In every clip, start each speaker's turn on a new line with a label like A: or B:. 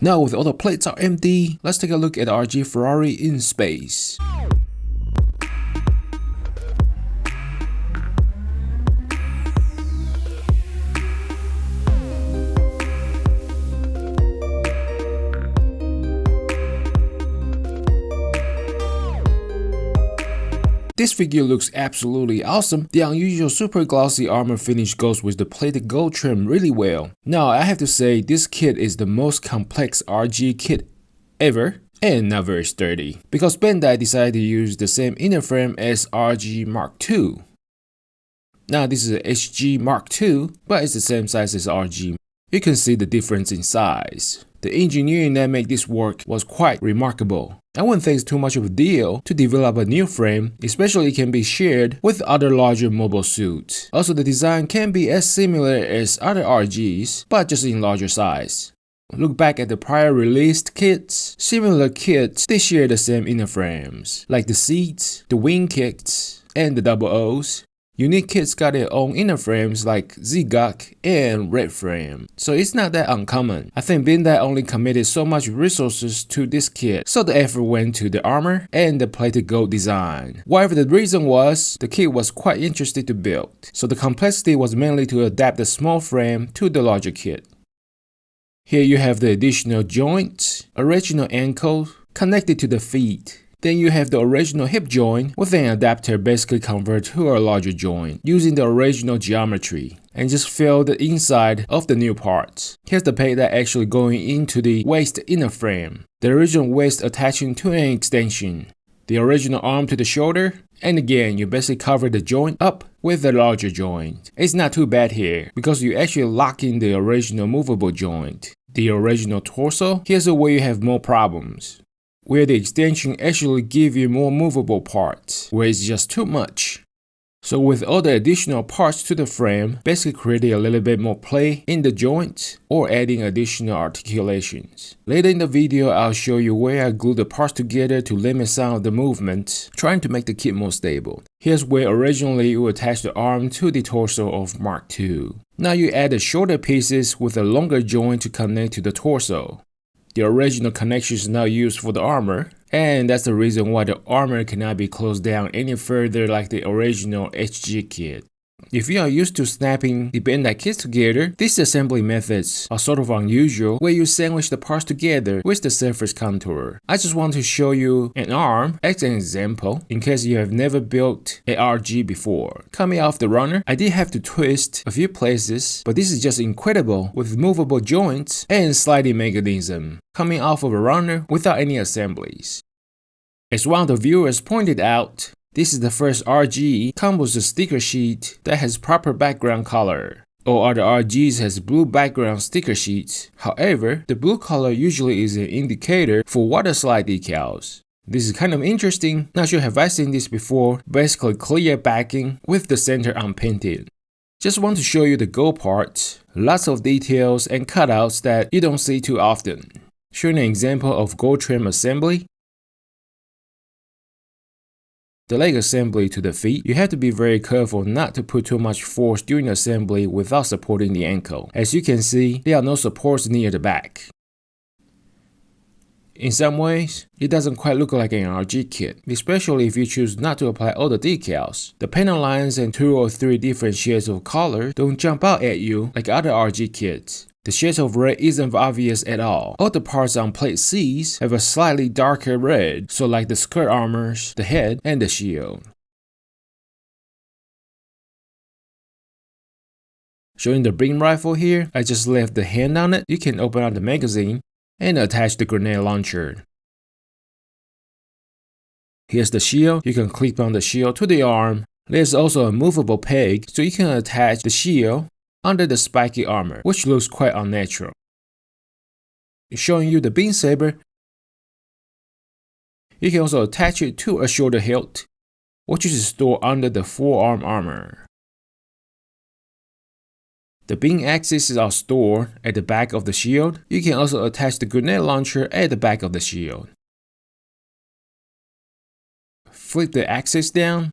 A: Now with all the plates are empty, let's take a look at RG Ferrari in space. This figure looks absolutely awesome. The unusual super glossy armor finish goes with the plated gold trim really well. Now I have to say this kit is the most complex RG kit ever and not very sturdy because Bandai decided to use the same inner frame as RG Mark II. Now this is a HG Mark II, but it's the same size as RG. You can see the difference in size. The engineering that made this work was quite remarkable. I wouldn't think it's too much of a deal to develop a new frame, especially it can be shared with other larger mobile suits. Also, the design can be as similar as other RGs, but just in larger size. Look back at the prior released kits. Similar kits, they share the same inner frames, like the seats, the wing kits, and the double O's. Unique kits got their own inner frames like Z-Gok and Red Frame, so it's not that uncommon. I think Bandai only committed so much resources to this kit, so the effort went to the armor and the plated gold design. Whatever the reason was, the kit was quite interesting to build, so the complexity was mainly to adapt the small frame to the larger kit. Here you have the additional joints, original ankle connected to the feet. Then you have the original hip joint with an adapter basically converted to a larger joint using the original geometry and just fill the inside of the new parts. Here's the peg that actually going into the waist inner frame, the original waist attaching to an extension, the original arm to the shoulder, and again you basically cover the joint up with the larger joint. It's not too bad here because you actually lock in the original movable joint. The original torso, here's where you have more problems, where the extension actually give you more movable parts, where it's just too much. So with all the additional parts to the frame, basically creating a little bit more play in the joints or adding additional articulations. Later in the video, I'll show you where I glue the parts together to limit some of the movement, trying to make the kit more stable. Here's where originally you attach the arm to the torso of Mark II. Now you add the shorter pieces with a longer joint to connect to the torso. The original connection is now used for the armor, and that's the reason why the armor cannot be closed down any further like the original HG kit. If you are used to snapping the Bandai kits together, these assembly methods are sort of unusual where you sandwich the parts together with the surface contour. I just want to show you an arm as an example in case you have never built an RG before. Coming off the runner, I did have to twist a few places, but this is just incredible with movable joints and sliding mechanism coming off of a runner without any assemblies. As one of the viewers pointed out, this is the first RG comes with a sticker sheet that has proper background color. All other RGs has blue background sticker sheets. However, the blue color usually is an indicator for water slide decals. This is kind of interesting. Not sure have I seen this before. Basically clear backing with the center unpainted. Just want to show you the gold parts. Lots of details and cutouts that you don't see too often. Showing an example of gold trim assembly. The leg assembly to the feet, you have to be very careful not to put too much force during assembly without supporting the ankle. As you can see, there are no supports near the back. In some ways, it doesn't quite look like an RG kit, especially if you choose not to apply all the decals. The panel lines and 2 or 3 different shades of color don't jump out at you like other RG kits. The shades of red isn't obvious at all. All the parts on plate C's have a slightly darker red, so like the skirt armors, the head, and the shield. Showing the beam rifle here, I just left the hand on it. You can open up the magazine and attach the grenade launcher. Here's the shield. You can clip on the shield to the arm. There's also a movable peg, so you can attach the shield under the spiky armor, which looks quite unnatural. Showing you the beam saber. You can also attach it to a shoulder hilt, which is stored under the forearm armor. The beam axes are stored at the back of the shield. You can also attach the grenade launcher at the back of the shield. Flip the axis down,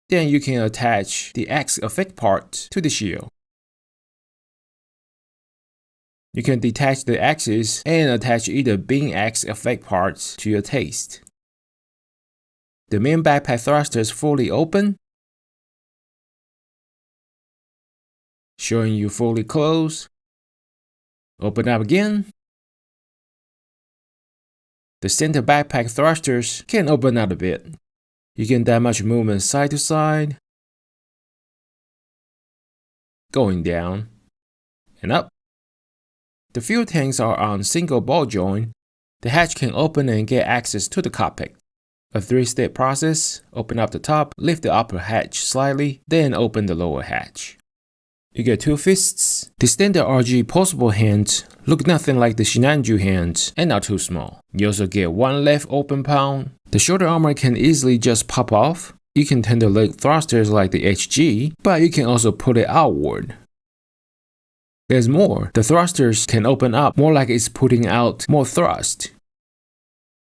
A: then you can attach the axe effect part to the shield. You can detach the axis and attach either Bing X effect parts to your taste. The main backpack thruster is fully open, showing you fully closed. Open up again. The center backpack thrusters can open out a bit. You can damage movement side to side, going down and up. The fuel tanks are on single ball joint. The hatch can open and get access to the cockpit. A 3-step process: open up the top, lift the upper hatch slightly, then open the lower hatch. You get 2 fists. The standard RG posable hands look nothing like the Sinanju hands and are too small. You also get 1 left open palm. The shoulder armor can easily just pop off. You can turn the leg thrusters like the HG, but you can also pull it outward. There's more. The thrusters can open up more like it's putting out more thrust.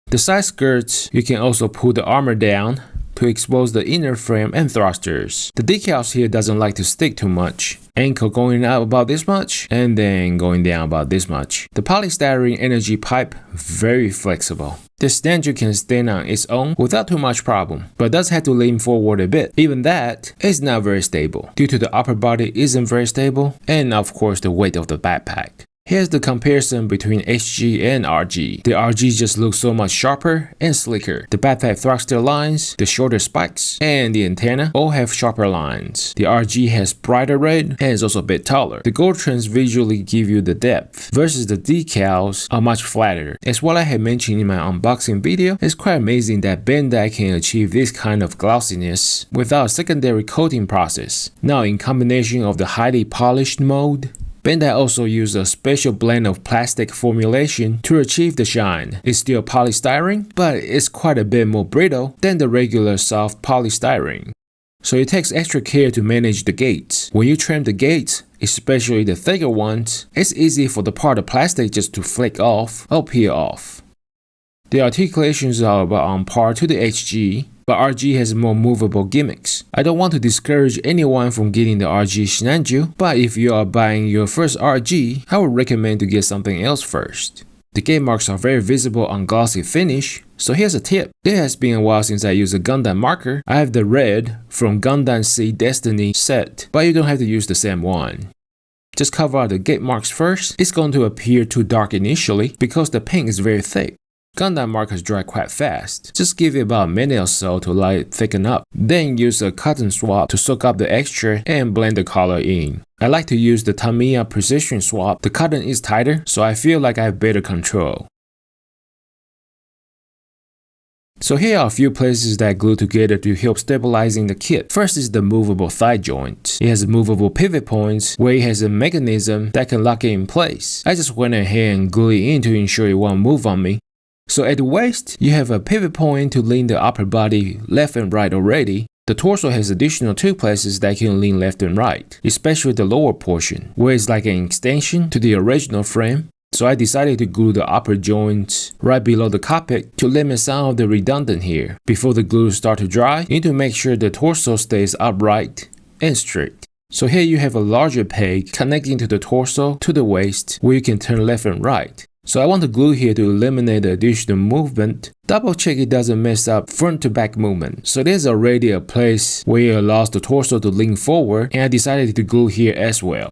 A: The side skirts, you can also pull the armor down to expose the inner frame and thrusters. The decals here doesn't like to stick too much. Ankle going up about this much, and then going down about this much. The polystyrene energy pipe, very flexible. The Sinanju can stand on its own without too much problem, but does have to lean forward a bit. Even that is not very stable, due to the upper body isn't very stable, and of course the weight of the backpack. Here's the comparison between HG and RG. The RG just looks so much sharper and slicker. The backpack thruster lines, the shoulder spikes, and the antenna all have sharper lines. The RG has brighter red and is also a bit taller. The gold trims visually give you the depth, versus the decals are much flatter. As what I had mentioned in my unboxing video, it's quite amazing that Bandai can achieve this kind of glossiness without a secondary coating process. Now, in combination of the highly polished mode, Bandai also used a special blend of plastic formulation to achieve the shine. It's still polystyrene, but it's quite a bit more brittle than the regular soft polystyrene. So it takes extra care to manage the gates. When you trim the gates, especially the thicker ones, it's easy for the part of plastic just to flake off or peel off. The articulations are about on par to the HG, but RG has more movable gimmicks. I don't want to discourage anyone from getting the RG Sinanju, but if you are buying your first RG, I would recommend to get something else first. The gate marks are very visible on glossy finish, so here's a tip. It has been a while since I used a Gundam marker. I have the red from Gundam Seed Destiny set, but you don't have to use the same one. Just cover out the gate marks first. It's going to appear too dark initially because the paint is very thick. Gundam markers dry quite fast. Just give it about a minute or so to let it thicken up. Then use a cotton swab to soak up the extra and blend the color in. I like to use the Tamiya precision swab. The cotton is tighter, so I feel like I have better control. So here are a few places that glue together to help stabilizing the kit. First is the movable thigh joint. It has movable pivot points where it has a mechanism that can lock it in place. I just went ahead and glue it in to ensure it won't move on me. So at the waist, you have a pivot point to lean the upper body left and right already. The torso has additional 2 places that can lean left and right, especially the lower portion, where it's like an extension to the original frame. So I decided to glue the upper joints right below the cockpit to limit some of the redundant here. Before the glue starts to dry, you need to make sure the torso stays upright and straight. So here you have a larger peg connecting to the torso to the waist where you can turn left and right. So I want the glue here to eliminate the additional movement. Double check it doesn't mess up front to back movement. So there's already a place where it allows the torso to lean forward, and I decided to glue here as well.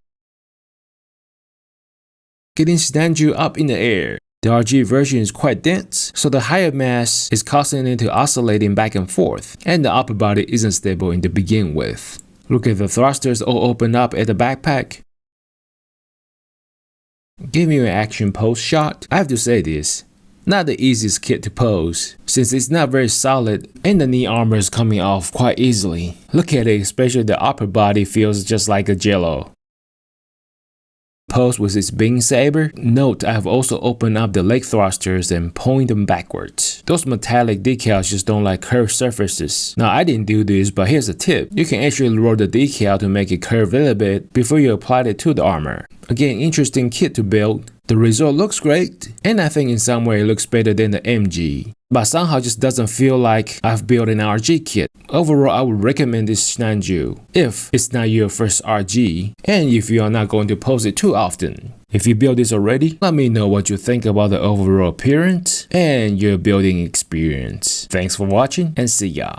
A: Getting Sinanju up in the air. The RG version is quite dense, so the higher mass is causing it to oscillating back and forth, and the upper body isn't stable to begin with. Look at the thrusters all open up at the backpack. Give me an action pose shot. I have to say this, not the easiest kit to pose, since it's not very solid and the knee armor is coming off quite easily. Look at it, especially the upper body feels just like a jello. Pose with its Bing saber. Note I have also opened up the leg thrusters and point them backwards. Those metallic decals just don't like curved surfaces. Now I didn't do this, but here's a tip. You can actually roll the decal to make it curve a little bit before you apply it to the armor. Again, interesting kit to build. The result looks great, and I think in some way it looks better than the MG. But somehow just doesn't feel like I've built an RG kit. Overall, I would recommend this Sinanju if it's not your first RG, and if you are not going to pose it too often. If you built this already, let me know what you think about the overall appearance and your building experience. Thanks for watching and see ya.